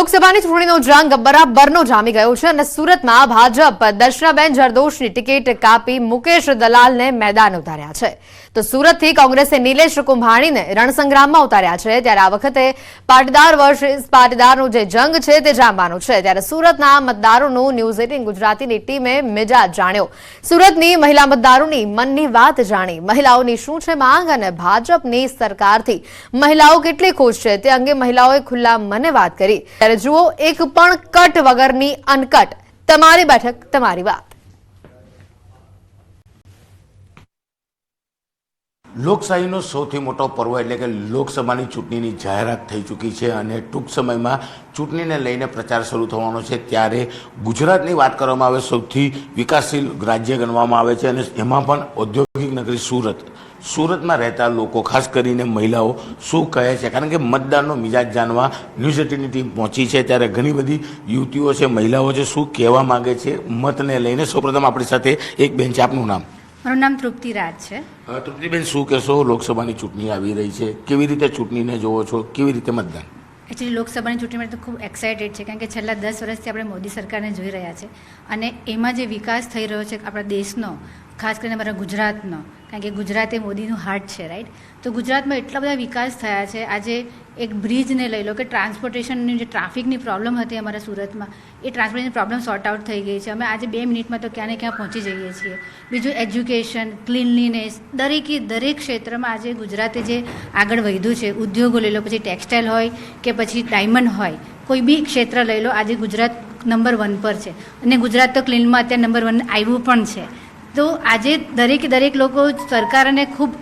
લોકસભાની ચૂંટણીનો જંગ બરાબરનો જામી ગયો છે અને સુરતમાં ભાજપ દર્શનાબેન જરદોશની ટિકિટ કાપી મુકેશ દલાલને મેદાન ઉતાર્યા છે તો સુરતથી કોંગ્રેસે નિલેશ કુંભાણીને રણસંગ્રામમાં ઉતાર્યા છે ત્યારે આ વખતે પાટીદાર વર્સિસ પાટીદારનો જે જંગ છે તે જામવાનો છે ત્યારે સુરતના મતદારોનું ન્યૂઝ 18 ગુજરાતીની ટીમે મિજાજ જાણ્યો સુરતની મહિલા મતદારોની મનની વાત જાણી મહિલાઓની શું છે માંગ અને ભાજપની સરકારથી મહિલાઓ કેટલી ખુશ છે તે અંગે મહિલાઓએ ખુલ્લા મને વાત કરી ત્યારે જુઓ એક પણ કટ વગરની અનકટ તમારી બેઠક તમારી વાત। લોકશાહીનો સૌથી મોટો પર્વ એટલે કે લોકસભાની ચૂંટણીની જાહેરાત થઈ ચૂકી છે અને ટૂંક સમયમાં ચૂંટણીને લઈને પ્રચાર શરૂ થવાનો છે ત્યારે ગુજરાતની વાત કરવામાં આવે સૌથી વિકાસશીલ રાજ્ય ગણવામાં આવે છે અને એમાં પણ ઔદ્યોગિક નગરી સુરતમાં રહેતા લોકો ખાસ કરીને મહિલાઓ શું કહે છે કારણ કે મતદારનો મિજાજ જાણવા ન્યૂઝ 18ની ટીમ પહોંચી છે ત્યારે ઘણી બધી યુવતીઓ છે મહિલાઓ છે શું કહેવા માગે છે મતને લઈને। સૌપ્રથમ આપણી સાથે એક બેન છે, આપનું નામ? મારું નામ તૃપ્તિ રાજ છે। તૃપ્તિબેન, શું કહેશો? લોકસભાની ચૂંટણી આવી રહી છે, કેવી રીતે ચૂંટણીને જોવો છો, કેવી રીતે મતદાન? એકચ્યુઅલી લોકસભાની ચૂંટણી માટે તો ખૂબ એક્સાઇટેડ છે કારણ કે છેલ્લા 10 વર્ષથી આપણે મોદી સરકારને જોઈ રહ્યા છે અને એમાં જે વિકાસ થઈ રહ્યો છે આપણા દેશનો, ખાસ કરીને અમારા ગુજરાતનો, કારણ કે ગુજરાત એ મોદીનું હાર્ટ છે, રાઈટ? તો ગુજરાતમાં એટલા બધા વિકાસ થયા છે। આજે એક બ્રિજને લઈ લો કે ટ્રાન્સપોર્ટેશનની જે ટ્રાફિકની પ્રોબ્લેમ હતી અમારા સુરતમાં, એ ટ્રાન્સપોર્ટેશન પ્રોબ્લેમ સોર્ટ આઉટ થઈ ગઈ છે। અમે આજે 2 મિનિટમાં તો ક્યાં ને ક્યાં પહોંચી જઈએ છીએ। બીજું એજ્યુકેશન, ક્લીનલીનેસ, દરેક ક્ષેત્રમાં આજે ગુજરાતે જે આગળ વધ્યું છે, ઉદ્યોગો લઈ લો, પછી ટેક્સટાઇલ હોય કે પછી ડાયમંડ હોય, કોઈ બી ક્ષેત્ર લઈ લો, આજે ગુજરાત નંબર 1 પર છે અને ગુજરાત તો ક્લીનમાં અત્યારે નંબર 1 આવ્યું પણ છે। તો આજે દરેક લોકો સરકારને ખૂબ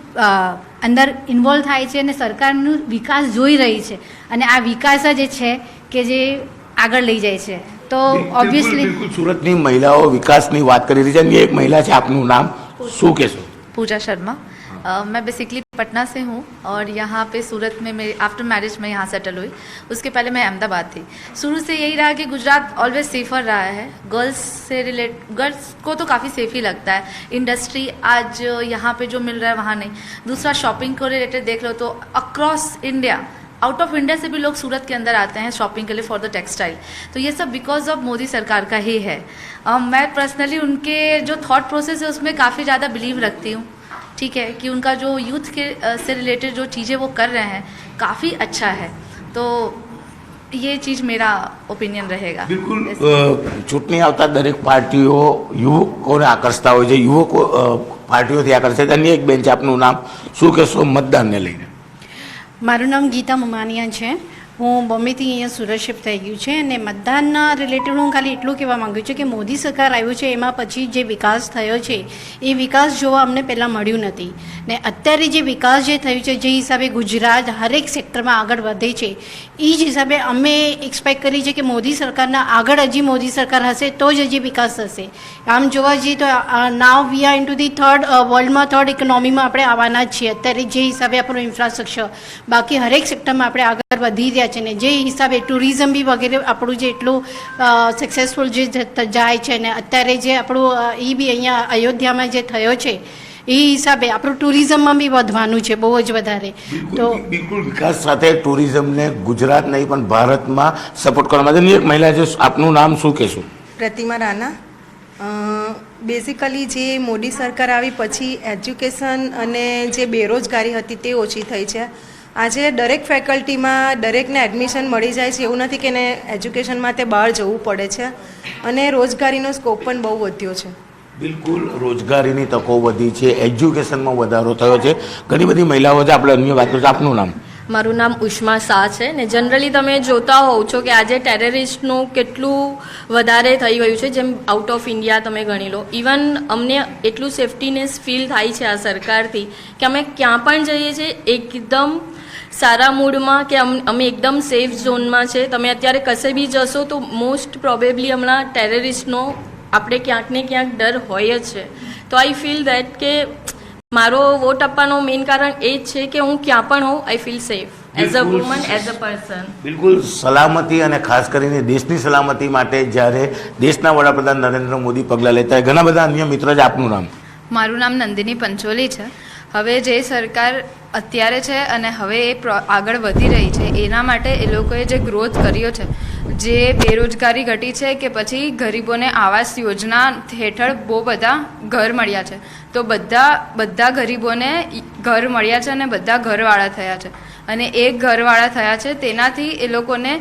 અંદર ઇન્વોલ્વ થાય છે અને સરકારનું વિકાસ જોઈ રહી છે અને આ વિકાસ જ છે કે જે આગળ લઈ જાય છે। તો ઓબ્વિયસલી સુરતની મહિલાઓ વિકાસની વાત કરી રહી છે અને એક મહિલા છે, આપનું નામ શું કહેશો? पूजा शर्मा। मैं बेसिकली पटना से हूँ और यहाँ पे सूरत में मेरे आफ्टर मैरिज में यहाँ सेटल हुई। उसके पहले मैं अहमदाबाद थी। शुरू से यही रहा कि गुजरात ऑलवेज सेफ़र रहा है। गर्ल्स को तो काफ़ी सेफ ही लगता है। इंडस्ट्री आज यहाँ पे जो मिल रहा है वहाँ नहीं। दूसरा शॉपिंग को रिलेटेड देख लो तो across India, out of India से भी लोग सूरत के अंदर आते हैं शॉपिंग के लिए फॉर द टेक्सटाइल। तो ये सब बिकॉज ऑफ मोदी सरकार का ही है। मैं पर्सनली उनके जो थॉट प्रोसेस है उसमें काफ़ी ज़्यादा बिलीव रखती हूँ, ठीक है, कि उनका जो यूथ के से रिलेटेड जो चीज़ें वो कर रहे हैं काफ़ी अच्छा है। तो ये चीज़ मेरा ओपिनियन रहेगा। બિલકુલ ચૂંટણી આવતા દરેક પાર્ટીઓ યુવકોને આકર્ષતા હોય છે, યુવકો પાર્ટીઓથી આકર્ષે છે। અન્ય એક બેન છે, આપનું નામ શું કહેશો મતદાનને લઈને? મારું નામ ગીતા મમાનિયા છે। હું બોમ્બેથી અહીંયા સુરત શિફ્ટ થઈ ગયું છે અને મતદાનના રિલેટેડ હું ખાલી એટલું કહેવા માગું છું કે મોદી સરકાર આવ્યું છે એમાં પછી જે વિકાસ થયો છે એ વિકાસ જોવા અમને પહેલાં મળ્યું નથી ને અત્યારે જે વિકાસ જે થયું છે, જે હિસાબે ગુજરાત હરેક સેક્ટરમાં આગળ વધે છે, એ જ હિસાબે અમે એક્સપેક્ટ કરી છે કે મોદી સરકારના આગળ હજી મોદી સરકાર હશે તો જ હજી વિકાસ થશે। આમ જોવા જઈએ તો નાવ વી આર ઇન્ટુ ધી વર્લ્ડમાં થર્ડ ઇકોનોમીમાં આપણે આવવાના જ છીએ અત્યારે જે હિસાબે આપણું ઇન્ફ્રાસ્ટ્રક્ચર, બાકી હરેક સેક્ટરમાં આપણે આગળ વધી રહ્યા છે ને જે હિસાબે ટુરિઝમ બી વગેરે આપણું જે એટલું સક્સેસફુલ જે જાય છે ને અત્યારે જે આપણું એ બી અહીંયા અયોધ્યામાં જે થયો છે એ હિસાબે આપણું ટુરિઝમમાં બી વધવાનું છે બહુ જ વધારે। તો બિલકુલ વિકાસ સાથે ટુરિઝમને ગુજરાત નહીં પણ ભારતમાં સપોર્ટ કરવા માટે એક મહિલા છે, આપનું નામ શું કહેશો? પ્રતિમા રાણા। બેઝિકલી જે મોદી સરકાર આવી પછી એજ્યુકેશન અને જે બેરોજગારી હતી તે ઓછી થઈ છે। આજે દરેક ફેકલ્ટીમાં દરેકને એડમિશન મળી જાય છે, એવું નથી કે એને એજ્યુકેશન માટે બહાર જવું પડે છે અને રોજગારીનો સ્કોપ પણ બહુ વધ્યો છે। બિલકુલ રોજગારીની તકો વધી છે, એજ્યુકેશનમાં વધારો થયો છે, ઘણી બધી મહિલાઓ છે। આપણે અન્ય વાત કરીશું, આપનું નામ? મારું નામ ઉષ્મા શાહ છે ને જનરલી તમે જોતા હોવ છો કે આજે ટેરરિસ્ટનું કેટલું વધારે થઈ ગયું છે, જેમ આઉટ ઓફ ઇન્ડિયા તમે ગણી લો। ઇવન અમને એટલું સેફ્ટીનેસ ફીલ થાય છે આ સરકારથી કે અમે ક્યાં પણ જઈએ છીએ એકદમ સારા મૂડમાં કે અમે એકદમ સેફ ઝોનમાં છે। તમે અત્યારે કશે બી જશો તો મોસ્ટ પ્રોબેબલી હમણાં ટેરરિસ્ટનો આપણે ક્યાંક ને ક્યાંક ડર હોય જ છે। તો આઈ ફીલ દેટ કે મારો વોટ આપવાનો મેઇન કારણ એ જ છે કે હું ક્યાં પણ હોઉં I feel safe as a woman, as a person. બિલકુલ સલામતી અને ખાસ કરીને દેશની સલામતી માટે જ્યારે દેશના વડાપ્રધાન નરેન્દ્ર મોદી પગલાં લેતા હોય, ઘણા બધા અન્ય મિત્રો છે, આપનું નામ? મારું નામ નંદિની પંચોલી છે। હવે જે સરકાર અત્યારે છે અને હવે એ આગળ વધી રહી છે એના માટે એ લોકોએ જે ગ્રોથ કર્યો છે, જે બેરોજગારી ઘટી છે કે પછી ગરીબોને આવાસ યોજના હેઠળ બહુ બધા ઘર મળ્યા છે. તો બધા ગરીબોને ઘર મળ્યા છે અને બધા ઘરવાળા થયા છે. અને એક ઘરવાળા થયા છે તેનાથી એ લોકોને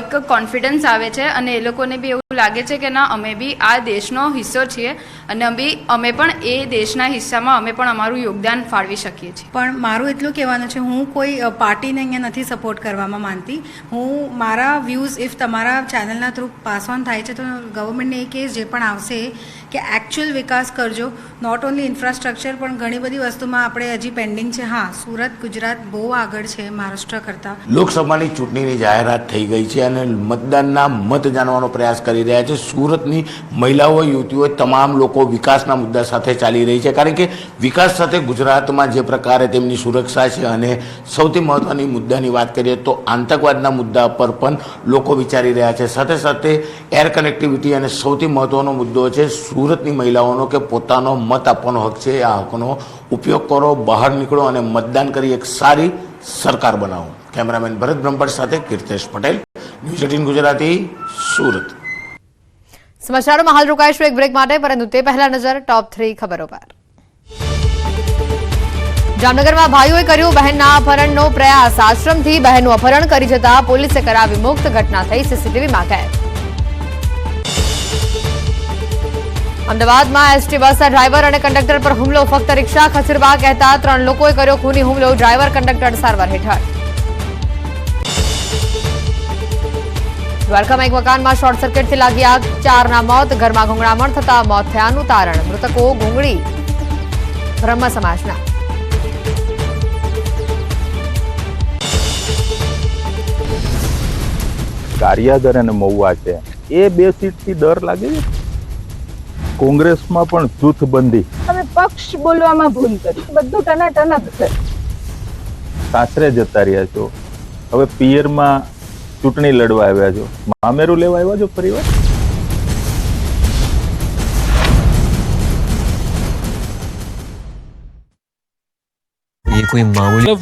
એક કોન્ફિડન્સ આવે છે અને એ લોકોને બી એવું લાગે છે કે ના, અમે બી આ દેશનો હિસ્સો છીએ અને અમે પણ એ દેશના હિસ્સામાં અમે પણ અમારું યોગદાન ફાળવી શકીએ છીએ. પણ મારું એટલું કહેવાનું છે, હું કોઈ પાર્ટીને અહીંયા નથી સપોર્ટ કરવામાં માંગતી. હું મારા વ્યૂઝ ઇફ તમારા ચેનલના થ્રુ પાસ ઓન થાય છે તો ગવર્મેન્ટને એ કેસ જે પણ આવશે કે એકચ્યુઅલ વિકાસ કરજો. નોટ ઓનલી ઇન્ફ્રાસ્ટ્રક્ચર પણ ઘણી બધી વસ્તુમાં આપણે હજી પેન્ડિંગ છે. હા, સુરત ગુજરાત બહુ આગળ છે મહારાષ્ટ્ર કરતાં. લોકસભાની ચૂંટણીની જાહેરાત થઈ ગઈ છે અને મતદાનના મત જાણવાનો પ્રયાસ કરી રહ્યા છે. સુરતની મહિલાઓ, યુવતીઓ, તમામ લોકો વિકાસના મુદ્દા સાથે ચાલી રહી છે, કારણ કે વિકાસ સાથે ગુજરાતમાં જે પ્રકારે તેમની સુરક્ષા છે અને સૌથી મહત્ત્વની મુદ્દાની વાત કરીએ તો આતંકવાદના મુદ્દા પર પણ લોકો વિચારી રહ્યા છે. સાથે સાથે એર કનેક્ટિવિટી અને સૌથી મહત્ત્વનો મુદ્દો છે સુરતની મહિલાઓનો કે પોતાનો મત આપવાનો હક છે. આ હકનો ઉપયોગ કરો, બહાર નીકળો અને મતદાન કરી એક સારી સરકાર બનાવો. કેમેરામેન ભરત બ્રહ્મભટ્ટ સાથે કીર્તેશ પટેલ, ન્યૂઝ 18 ગુજરાતી, સુરત. સમાચારોમાં હાલ રોકાઈશું એક બ્રેક માટે, પરંતુ તે પહેલા નજર ટોપ 3 ખબરો પર. જામનગરમાં ભાઈઓએ કર્યું બહેનના અપહરણનો પ્રયાસ. આશ્રમથી બહેનનું અપહરણ કરી જતા પોલીસે કરાવી મુક્ત. ઘટના થઈ સીસીટીવીમાં કેદ. અમદાવાદમાં એસટી બસના ડ્રાઈવર અને કંડક્ટર પર હુમલો. ફક્ત રિક્ષા ખસેડવા કહેતા 3 લોકોએ કર્યો ખૂની હુમલો. ડ્રાઈવર કંડક્ટર સારવાર હેઠળ. દ્વારકામાં એક મકાનમાં શોર્ટ સર્કિટથી લાગી આગ. 4ના મોત. ઘરમાં ગુંગળામણ થતા મોત થયાનું તારણ. મૃતકો ગુંગળી બ્રહ્મ સમાજના. ગારિયાદર અને મહુવા છે એ 2 સીટથી ડર લાગે છે. કોંગ્રેસમાં પણ જૂથબંધી. તમે પક્ષ બોલવામાં ભૂલ કરી, બધું ટનાટન જ છે. સાસરે જતા રહ્યા છો, હવે પિયરમાં ચૂંટણી લડવા આવ્યા છો, મામેરું લેવા આવ્યા છો ફરીવાર.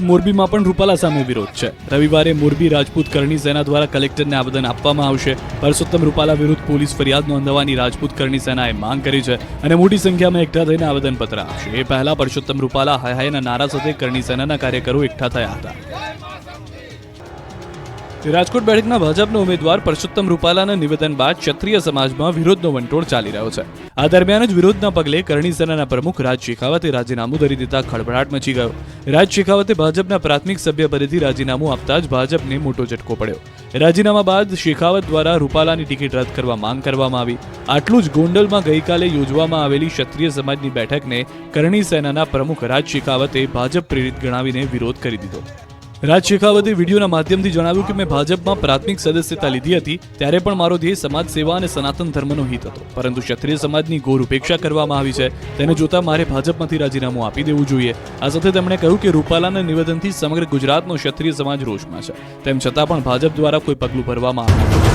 મોરબીમાં પણ રૂપાલા સામે વિરોધ છે. રવિવારે મોરબી રાજપૂત કરણી સેના દ્વારા કલેક્ટરને આવેદન આપવામાં આવશે. પરસોત્તમ રૂપાલા વિરુદ્ધ પોલીસ ફરિયાદ નોંધવાની રાજપૂત કરણી સેનાએ માંગ કરી છે અને મોટી સંખ્યામાં એકઠા થઈને આવેદનપત્ર આપશે. એ પહેલા પરસોત્તમ રૂપાલા હાય હાયના નારા સાથે કરણી સેનાના કાર્યકરો એકઠા થયા હતા. રાજકોટ બેઠકના ભાજપના ઉમેદવાર પરસોત્તમ રૂપાલાના નિવેદન બાદ ક્ષત્રિય સમાજમાં વિરોધનો વંટોળ ચાલી રહ્યો છે. આ દરમિયાન જ વિરોધના પગલે કરણી સેનાના પ્રમુખ રાજ શેખાવતે રાજીનામું ધરી દેતા ખળભળાટ મચી ગયો. રાજ શેખાવતે ભાજપના પ્રાથમિક સભ્ય પદેથી રાજીનામું આપતા જ ભાજપને મોટો ઝટકો પડ્યો. રાજીનામા બાદ શેખાવત દ્વારા રૂપાલાની ટિકિટ રદ કરવા માંગ કરવામાં આવી. આટલું જ ગોંડલમાં ગઈકાલે યોજવામાં આવેલી ક્ષત્રિય સમાજની બેઠકને કરણી સેનાના પ્રમુખ રાજ શેખાવતે ભાજપ પ્રેરિત ગણાવીને વિરોધ કરી દીધો. રાજ શેખાવતે વિડીયોના માધ્યમથી જણાવ્યું કે મેં ભાજપમાં પ્રાથમિક સદસ્યતા લીધી હતી ત્યારે પણ મારો ધ્યેય સમાજ સેવા અને સનાતન ધર્મનો હિત હતો, પરંતુ ક્ષત્રિય સમાજની ઘોર ઉપેક્ષા કરવામાં આવી છે. તેને જોતા મારે ભાજપમાંથી રાજીનામું આપી દેવું જોઈએ. આ સાથે તેમણે કહ્યું કે રૂપાલાના નિવેદનથી સમગ્ર ગુજરાતનો ક્ષત્રિય સમાજ રોષમાં છે. તેમ છતાં પણ ભાજપ દ્વારા કોઈ પગલું ભરવામાં આવ્યું નથી.